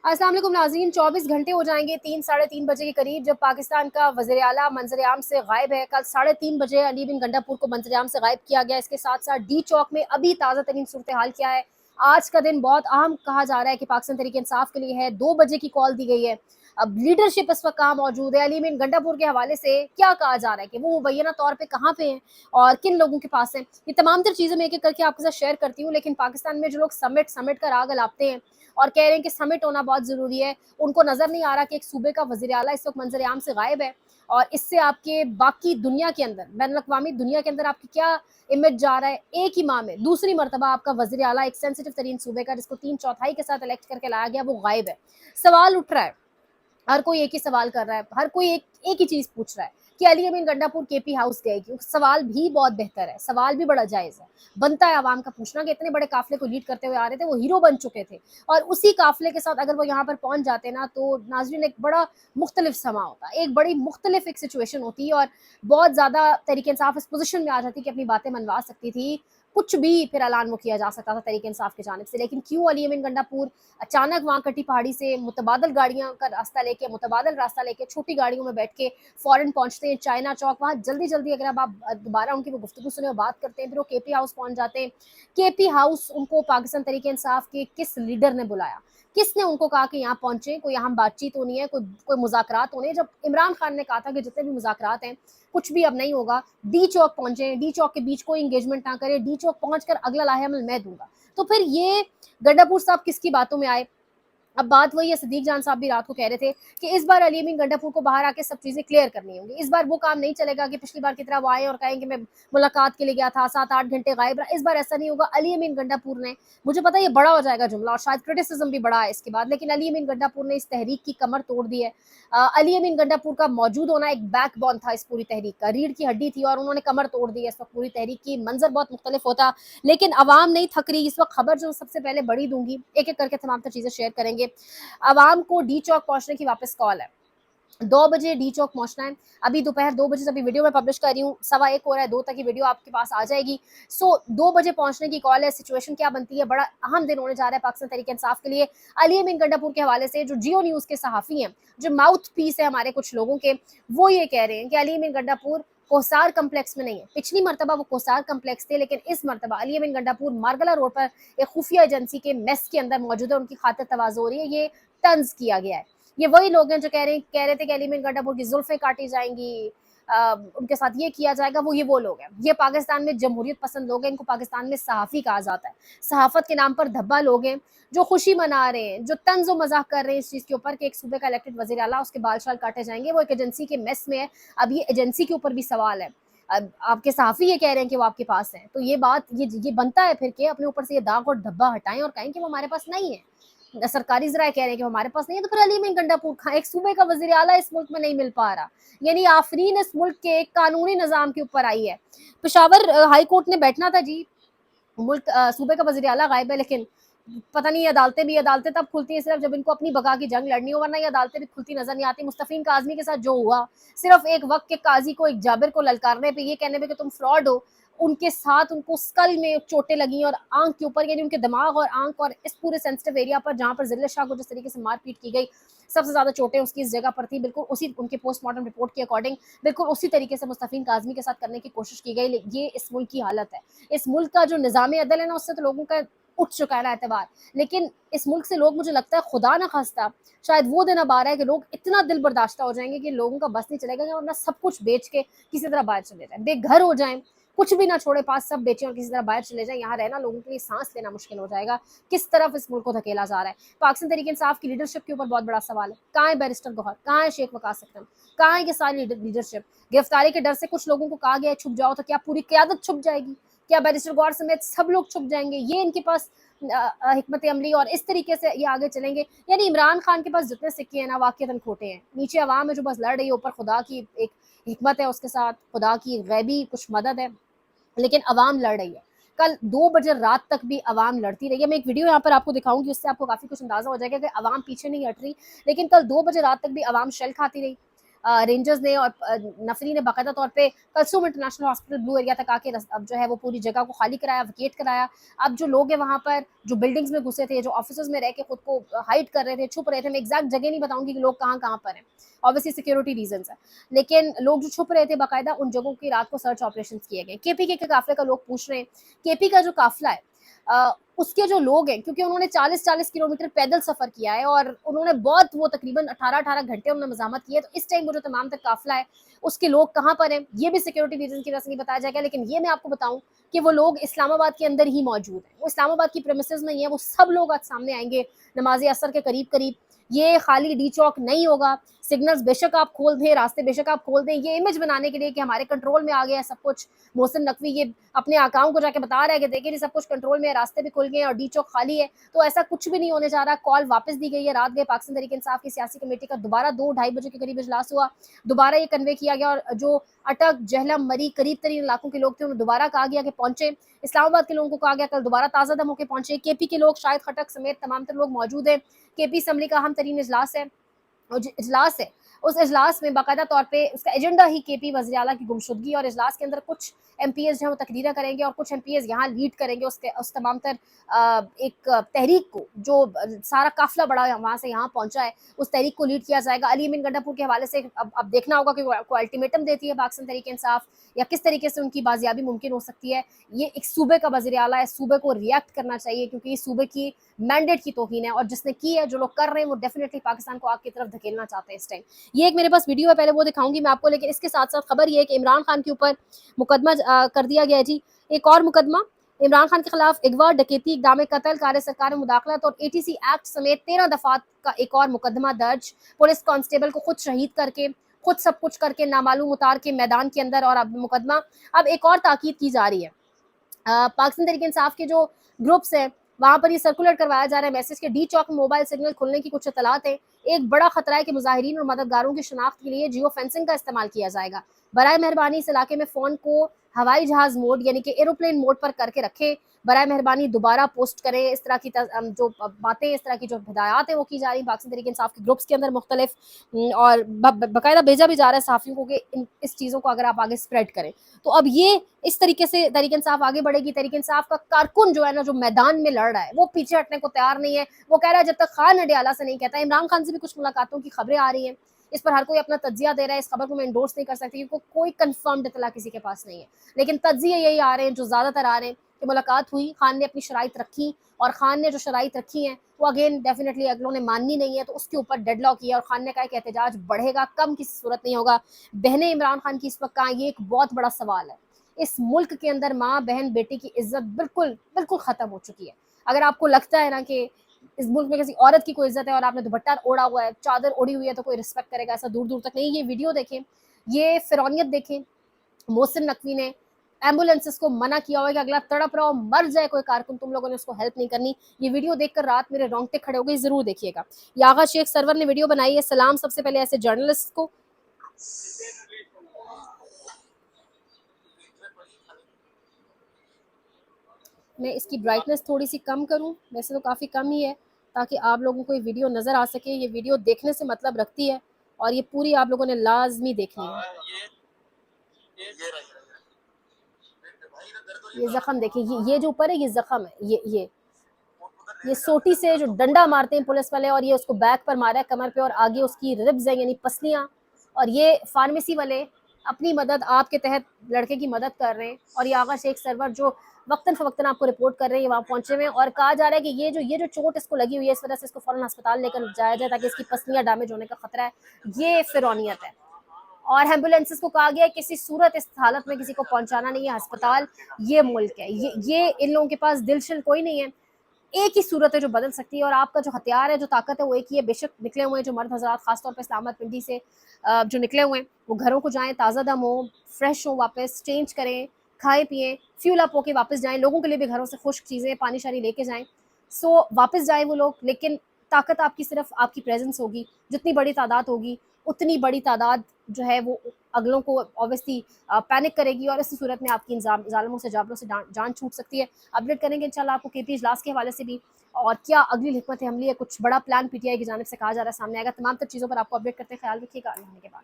अस्सलाम वालेकुम नाज़रीन। 24 घंटे हो जाएंगे 3 साढ़े 3 बजे के करीब जब पाकिस्तान का वज़ीर आला मंजर-ए-आम से गायब है। कल 3:30 बजे अली बिन गंडापुर को मंजर-ए-आम से गायब किया गया। इसके साथ साथ डी चौक में अभी ताज़ा तरीन सूरत हाल क्या है। आज का दिन बहुत अहम कहा जा रहा है कि पाकिस्तान तहरीक इंसाफ के लिए है। 2 बजे की कॉल दी गई है। अब लीडरशिप इस वक्त कहाँ मौजूद है, अली बिन गंडापुर के हवाले से क्या कहा जा रहा है कि वो मुबैना तौर पर कहाँ पे हैं और किन लोगों के पास हैं। ये तमाम तर चीज़ें मैं एक एक करके आपके साथ शेयर करती हूँ। लेकिन पाकिस्तान में जो लोग समिट समिट का राग अलापते हैं और कह रहे हैं कि समिट होना बहुत ज़रूरी है, उनको नज़र नहीं आ रहा कि एक सूबे का वज़ीर आला इस वक्त मंजर-ए-आम से गायब है और इससे आपके बाकी दुनिया के अंदर, बैनुल-अक़वामी दुनिया के अंदर आपकी क्या इमेज जा रहा है। एक ही माह में दूसरी मरतबा आपका वज़ीर आला एक सेंसिटिव तरीन सूबे का जिसको 3/4 के साथ इलेक्ट करके लाया गया, वो गायब है। सवाल उठ रहा है, हर कोई एक ही सवाल कर रहा है, हर कोई एक ही चीज़ पूछ रहा है कि अली अमीन गंडापुर केपी हाउस गए क्यों? सवाल भी बहुत बेहतर है, सवाल भी बड़ा जायज़ है। बनता है आवाम का पूछना कि इतने बड़े काफ़िले को लीड करते हुए आ रहे थे, वो हीरो बन चुके थे और उसी काफ़िले के साथ अगर वो यहाँ पर पहुँच जाते ना, तो नाज़रीन एक बड़ा मुख्तलिफ समा होता, एक बड़ी मुख्तलिफ एक सिचुएशन होती और बहुत ज़्यादा तहरीक इंसाफ इस पोज़ीशन में आ जाती कि अपनी बातें मनवा सकती थी। कुछ भी फिर ऐलान वो किया जा सकता था तहरीक इंसाफ की जानिब से। लेकिन क्यों अली अमीन गंडापुर अचानक वहाँ कटी पहाड़ी से मुतबादल गाड़ियाँ का रास्ता लेके, मुतबादल रास्ता लेके छोटी गाड़ियों में बैठ के फ़ौरन पहुँचते हैं चाइना चौक। वहाँ जल्दी-जल्दी अगर अब आप दोबारा उनकी वो गुफ्तगू सुने और बात करते हैं, फिर वो केपी हाउस पहुँच जाते हैं। केपी हाउस उनको पाकिस्तान तहरीक इंसाफ के किस लीडर ने बुलाया? किसने उनको कहा कि यहाँ पहुँचे? कोई अहम बातचीत होनी है, कोई मुज़ाकरात होने हैं। जब इमरान खान ने कहा था कि जितने भी मुज़ाकरात हैं, कुछ भी अब नहीं होगा, डी चौक पहुँचे, डी चौक के बीच कोई एंगेजमेंट ना करें, डी चौक पहुँचकर अगला लाहे-अमल मैं दूँगा। तो फिर ये गंडापुर साहब किसकी बातों में आए? अब बात वही है, सदीक जान साहब भी रात को कह रहे थे कि इस बार अली अमीन गंडापुर को बाहर आके सब चीज़ें क्लियर करनी होंगी। इस बार वो काम नहीं चलेगा कि पिछली बार की तरह वो आए और कहें कि मैं मुलाकात के लिए गया था, 7-8 घंटे गायब रहा। इस बार ऐसा नहीं होगा। अली अमीन गंडापुर ने, मुझे पता है ये बड़ा हो जाएगा जुमला और शायद क्रिटिसिज्म भी बड़ा है इसके बाद, लेकिन अली अमीन गंडापुर ने इस तहरीक की कमर तोड़ दी है। अली अमीन गंडापुर का मौजूद होना एक बैकबोन था इस पूरी तहरीक का, रीढ़ की हड्डी थी और उन्होंने कमर तोड़ दी है इस वक्त पूरी तहरीक की। मंजर बहुत मुख्तलिफ होता, लेकिन अवाम नहीं थक रही। इस वक्त खबर जो सबसे पहले बड़ी दूंगी, एक एक करके तमाम तर चीज़ें शेयर करेंगे। आवाम को डी चौक पहुंचने की वापस कॉल है। 2 बजे डी चौक पहुंचना है। अभी दोपहर 2 बजे से अभी वीडियो मैं पब्लिश कर रही हूँ, 1:15 हो रहा है, 2 तक की वीडियो आपके पास आ जाएगी। 2 बजे पहुंचने की कॉल है। सिचुएशन क्या बनती है, बड़ा अहम दिन होने जा रहा है पाकिस्तान तहरीक इंसाफ के लिए। अली अमीन गंडापुर के हवाले से जो जियो न्यूज़ के सहाफ़ी हैं, जो माउथ पीस है हमारे कुछ लोगों के, वो ये कह रहे हैं कि अली अमीन गंडापुर कोसार कम्प्लेक्स में नहीं है। पिछली मरतबा वो कोसार कम्प्लेक्स थे, लेकिन इस मरतबा अली अमीन गंडापुर मारगला रोड पर एक खुफिया एजेंसी के मेस के अंदर मौजूद है। उनकी खातिर तवाज़ो हो रही है, ये तंज किया गया है। ये वही लोग हैं जो कह रहे थे कि अली अमीन गंडापुर की जुल्फ़ें काटी जाएंगी, उनके साथ ये किया जाएगा, वो लोग हैं। ये पाकिस्तान में जमहूरियत पसंद लोग हैं, इनको पाकिस्तान में सहाफ़ी कहा जाता है। सहाफ़त के नाम पर धब्बा लोग हैं जो खुशी मना रहे हैं, जो तंज़ व मज़ाक कर रहे हैं इस चीज़ के ऊपर कि एक सूबे का इलेक्टेड वज़ीर आला, उसके बाल शाल काटे जाएंगे। वो एक एजेंसी के मेस में है। अब ये एजेंसी के ऊपर भी सवाल है। अब आपके सहाफ़ी ये कह रहे हैं कि वो आपके पास हैं, तो ये बात ये बनता है फिर कि अपने ऊपर से ये दाग और धब्बा हटाएं और कहें कि वो हमारे पास नहीं है। सरकारी ज़राए कह रहे हैं कि हमारे पास नहीं है, तो फिर अली अमीन गंडापुर कहाँ? एक सूबे का वज़ीर आला इस मुल्क में नहीं मिल पा रहा, यानी आफरीन इस मुल्क के एक कानूनी निज़ाम के ऊपर आई है। पेशावर हाई कोर्ट ने बैठना था जी, मुल्क सूबे का वज़ीर आला गायब है, लेकिन पता नहीं अदालतें तब खुलती हैं सिर्फ जब इनको अपनी बका की जंग लड़नी हो, वरना ये अदालतें भी खुलती नजर नहीं आती। मुस्तफ़ीन काज़मी के साथ जो हुआ, सिर्फ एक वक्त के काजी को, एक जाबिर को ललकारने पे, ये कहने पे कि तुम फ्रॉड हो, उनके साथ उनको स्कल में चोटें लगी और आंख के ऊपर, यानी उनके दिमाग और आंख और इस पूरे सेंसिटिव एरिया पर जहाँ पर जिले शाह को जिस तरीके से मारपीट की गई, सबसे ज्यादा चोटें उसकी इस जगह पर थी। बिल्कुल उसी उनके पोस्टमार्टम रिपोर्ट के अकॉर्डिंग बिल्कुल उसी तरीके से मुस्तफ़ीन काज़मी के साथ करने की कोशिश की गई। ये इस मुल्क की हालत है। इस मुल्क का जो निज़ाम अदल है ना, उससे तो लोगों का उठ चुका है ना एतबार। लेकिन इस मुल्क से लोग, मुझे लगता है खुदा ना खास्ता, शायद वो दिन अब आ रहा है कि लोग इतना दिल बर्दाश्ता हो जाएंगे कि लोगों का बस नहीं चलेगा कि अपना सब कुछ बेच के किसी तरह बाहर चले जाए, बेघर हो जाएं, कुछ भी ना छोड़े पास, सब बेचें और किसी तरह बाहर चले जाएं। यहाँ रहना लोगों के लिए सांस लेना मुश्किल हो जाएगा। किस तरफ इस मुल्क को धकेला जा रहा है। पाकिस्तान तहरीक इंसाफ की लीडरशिप के ऊपर बहुत बड़ा सवाल है। कहाँ है बैरिस्टर गौहर, कहाँ है शेख वकास अकरम, कहाँ है ये सारी लीडरशिप। गिरफ्तारी के डर से कुछ लोगों को कहा गया है छुप जाओ, तो क्या पूरी क्यादत छुप जाएगी? क्या बैरिस्टर गौहर समेत सब लोग छुप जाएंगे? ये इनके पास हिकमत अमली और इस तरीके से ये आगे चलेंगे। यानी इमरान खान के पास जितने सिक्के हैं ना, वाकईतन खोटे हैं। नीचे अवाम है जो बस लड़ रही है, ऊपर खुदा की एक हिकमत है, उसके साथ खुदा की गैबी कुछ मदद है, लेकिन अवाम लड़ रही है। कल 2 बजे रात तक भी अवाम लड़ती रही है। मैं एक वीडियो यहाँ पर आपको दिखाऊंगी, उससे आपको काफ़ी कुछ अंदाज़ा हो जाएगा कि अवाम पीछे नहीं हट रही। लेकिन कल 2 बजे रात तक भी अवाम शेल खाती रही, रेंजर्स ने और नफरी ने बाकायदा तौर पे Kulsoom international hospital blue area तक आके अब जो है वो पूरी जगह को खाली कराया, वैकेट कराया। अब जो लोग हैं वहाँ पर, जो बिल्डिंग्स में घुसे थे, जो ऑफिस में रह के खुद को हाइड कर रहे थे, छुप रहे थे, मैं एग्जैक्ट जगह नहीं बताऊंगी कि लोग कहाँ कहाँ पर हैं, ऑब्वियसली सिक्योरिटी रीजंस है, लेकिन लोग जो छुप रहे थे बाकायदा उन जगहों की रात को सर्च ऑपरेशन किए गए। केपीके के काफिले का लोग पूछ रहे हैं, केपी का जो काफिला है उसके जो लोग हैं, क्योंकि उन्होंने 40-40 किलोमीटर पैदल सफर किया है और उन्होंने बहुत वो तकरीबन 18-18 घंटे उन्होंने मजामत की है, तो इस टाइम वो जो तमाम तर काफिला है उसके लोग कहाँ पर हैं ये भी सिक्योरिटी रीजन की वजह से नहीं बताया जाएगा। लेकिन ये मैं आपको बताऊं कि वो लोग इस्लामाबाद के अंदर ही मौजूद हैं, वो इस्लामाबाद की प्रेमिसेस में ही है, वो सब लोग आज सामने आएंगे नमाज असर के करीब करीब। ये खाली डी चौक नहीं होगा, सिग्नल्स बेशक आप खोल दें, रास्ते बेशक आप खोल दें, ये इमेज बनाने के लिए कि हमारे कंट्रोल में आ गया है सब कुछ। मोहसिन नकवी ये अपने आकाओं को जाके बता रहा है कि देखिए नहीं सब कुछ कंट्रोल में है, रास्ते भी खुल गए हैं और डी चौक खाली है, तो ऐसा कुछ भी नहीं होने जा रहा। कॉल वापस दी गई है, रात गए पाकिस्तान तहरीक इंसाफ की सियासी कमेटी का दोबारा 2-2:30 बजे के करीब इजलास हुआ, दोबारा ये कन्वे किया गया और जो अटक जहलम मरी करीब तरीन इलाकों के लोग थे उन्हें दोबारा कहा गया कि पहुंचे। इस्लामाबाद के लोगों को कहा गया कल दोबारा ताज़ा दम होकर पहुंचे। केपी के लोग शायद खटक समेत तमाम तर लोग मौजूद हैं। केपी असम्बली का अहम तरीन इजलास है और जो इजलास है उस इजलास में बाकायदा तौर पे उसका एजेंडा ही केपी वज़ीर आला की गुमशुदगी, और इजलास के अंदर कुछ एमपीएस जो है वो तकरीरें करेंगे और कुछ एमपीएस यहाँ लीड करेंगे उस तमाम तर एक तहरीक को, जो सारा काफिला बड़ा वहाँ से यहाँ पहुंचा है, उस तहरीक को लीड किया जाएगा। अली अमीन गंडापुर के हवाले से अब देखना होगा कि वो अल्टीमेटम देती है पाकिस्तान तहरीक इंसाफ या किस तरीके से उनकी बाजियाबी मुमकिन हो सकती है। ये एक सूबे का वज़ीर आला है, सूबे को रिएक्ट करना चाहिए क्योंकि ये सूबे की मैंडेट की तौहीन है और जिसने की है, जो लोग कर रहे हैं वो डेफिनेटली पाकिस्तान को आग की तरफ धकेलना चाहते हैं इस टाइम। ये एक मेरे पास वीडियो है, पहले वो दिखाऊंगी मैं आपको, लेकिन इसके साथ साथ खबर ये है कि इमरान खान के ऊपर मुकदमा कर दिया गया है जी, एक और मुकदमा इमरान खान के खिलाफ अगवा, डकैती, इक़दाम कत्ल, कार्य सरकार में मुदाखलत और एटीसी एक्ट समेत 13 दफात का एक और मुकदमा दर्ज। पुलिस कांस्टेबल को खुद शहीद करके, खुद सब कुछ करके, नामालूम उतार के मैदान के अंदर, और अब मुकदमा अब एक और ताकीद की जा रही है। पाकिस्तान तहरीक इंसाफ के जो ग्रुप्स हैं वहाँ पर ये सर्कुलेट करवाया जा रहा है मैसेज के डी चौक में मोबाइल सिग्नल खुलने की कुछ इतलात है। एक बड़ा खतरा है कि मुजाहिरीन और मददगारों की शनाख्त के लिए जियो फेंसिंग का इस्तेमाल किया जाएगा। बराए मेहरबानी इस इलाके में फ़ोन को हवाई जहाज़ मोड यानी कि एरोप्लेन मोड पर करके रखें। बराए मेहरबानी दोबारा पोस्ट करें। इस तरह की जो बातें, इस तरह की जो हिदायत है वो की जा रही पाकिस्तान तहरीक इंसाफ के ग्रुप्स के अंदर मुख्तलिफ, और बाकायदा भेजा भी जा रहा है सहाफ़ियों को कि इस चीज़ों को अगर आप आगे स्प्रेड करें तो अब ये इस तरीके से तहरीक इंसाफ आगे बढ़ेगी। तहरीक इंसाफ का कारकुन जो है ना, जो मैदान में लड़ रहा है, वो पीछे हटने को तैयार नहीं है। वो कह रहा है जब तक खान अडियाला से नहीं कहता। इमरान खान से भी कुछ मुलाकातों की खबरें आ रही हैं, इस पर हर कोई अपना तज्जिया दे रहा है। इस खबर को मैं इंडोर्स नहीं कर सकती क्योंकि कोई कंफर्म्ड इतला किसी के पास नहीं है, लेकिन तज्जिए यही आ रहे हैं जो ज्यादातर आ रहे हैं कि मुलाकात हुई, खान ने अपनी शराइत रखी और खान ने जो शराइत रखी है वो अगेन डेफिनेटली अगलों ने माननी नहीं है, तो उसके ऊपर डेडलॉक किया और खान ने कहा कि एहतजाज बढ़ेगा, कम किसी सूरत नहीं होगा। बहनें इमरान खान की इस वक्त कहाँ, ये एक बहुत बड़ा सवाल है। इस मुल्क के अंदर माँ बहन बेटी की इज्जत बिल्कुल बिल्कुल खत्म हो चुकी है। अगर आपको लगता है ना कि इस मुल्क में किसी औरत की कोई इज्जत है और आपने दुपट्टा ओढ़ा हुआ है, चादर ओढ़ी हुई है, तो कोई रिस्पेक्ट करेगा, ऐसा दूर दूर तक नहीं। ये वीडियो देखें, ये फिरौनियत देखें। मोहसिन नकवी ने एम्बुलेंसेस को मना किया हुआ है कि अगला तड़प रहा हो, मर जाए कोई कारकुन, तुम लोगों ने उसको हेल्प नहीं करनी। ये वीडियो देखकर रात मेरे रोंगटे खड़े हो गए, जरूर देखिएगा। यागा शेख सरवर ने वीडियो बनाई है। सलाम सबसे पहले ऐसे जर्नलिस्ट को। मैं इसकी ब्राइटनेस थोड़ी सी कम करूं, वैसे तो काफ़ी कम ही है, ताकि आप लोगों को ये वीडियो नज़र आ सके। ये वीडियो देखने से मतलब रखती है और ये पूरी आप लोगों ने लाजमी देखनी है। ये जख्म देखिए, ये जो ऊपर है ये जख्म है, ये सोटी से जो डंडा मारते हैं पुलिस वाले, और ये उसको बैक पर मारा है, कमर पे, और आगे उसकी रिब्स है यानी पसलियाँ। और ये फार्मेसी वाले अपनी मदद आपके तहत लड़के की मदद कर रहे हैं, और ये आगा शेख सरवर जो वक्तन फवक्तन आपको रिपोर्ट कर रहे हैं वहाँ पहुंचे हुए हैं, और कहा जा रहा है कि ये जो चोट इसको लगी हुई है, इस वजह से इसको फौरन अस्पताल लेकर जाया जाए ताकि इसकी पसलियाँ डैमेज होने का खतरा है। ये फिरौनियत है। और एम्बुलेंसेस को कहा गया है किसी सूरत इस हालत में किसी को पहुंचाना नहीं है अस्पताल। ये मुल्क है, ये इन लोगों के पास दिलशिल कोई नहीं है। एक ही सूरत है जो बदल सकती है, और आपका जो हथियार है, जो ताकत है, वो एक ही है। बेशक निकले हुए हैं जो मर्द हजरात खासतौर पर इस्लामाबाद पिंडी से जो निकले हुए हैं, वो घरों को जाएं, ताज़ा दम हो, फ्रेश हो, वापस चेंज करें, खाएं पिएं, फ्यूल अप होके वापस जाएं। लोगों के लिए भी घरों से खुश्क चीज़ें, पानी शानी लेके जाएं। सो वापस जाएं वो लोग, लेकिन ताकत आपकी सिर्फ आपकी प्रेजेंस होगी। जितनी बड़ी तादाद होगी उतनी बड़ी तादाद जो है वो अगलों को ऑब्वियसली पैनिक करेगी, और इसी सूरत में आपकी जालिमों से जाबरों से जान छूट सकती है। अपडेट करेंगे इंशाल्लाह आपको केपी इजलास के हवाले से भी, और क्या अगली हिकमत हमली है, कुछ बड़ा प्लान पीटीआई की जानिब से कहा जा रहा है सामने आएगा। तमाम तर चीज़ों पर आपको अपडेट करते हैं। ख्याल रखिएगा। अल्लाह के बाद।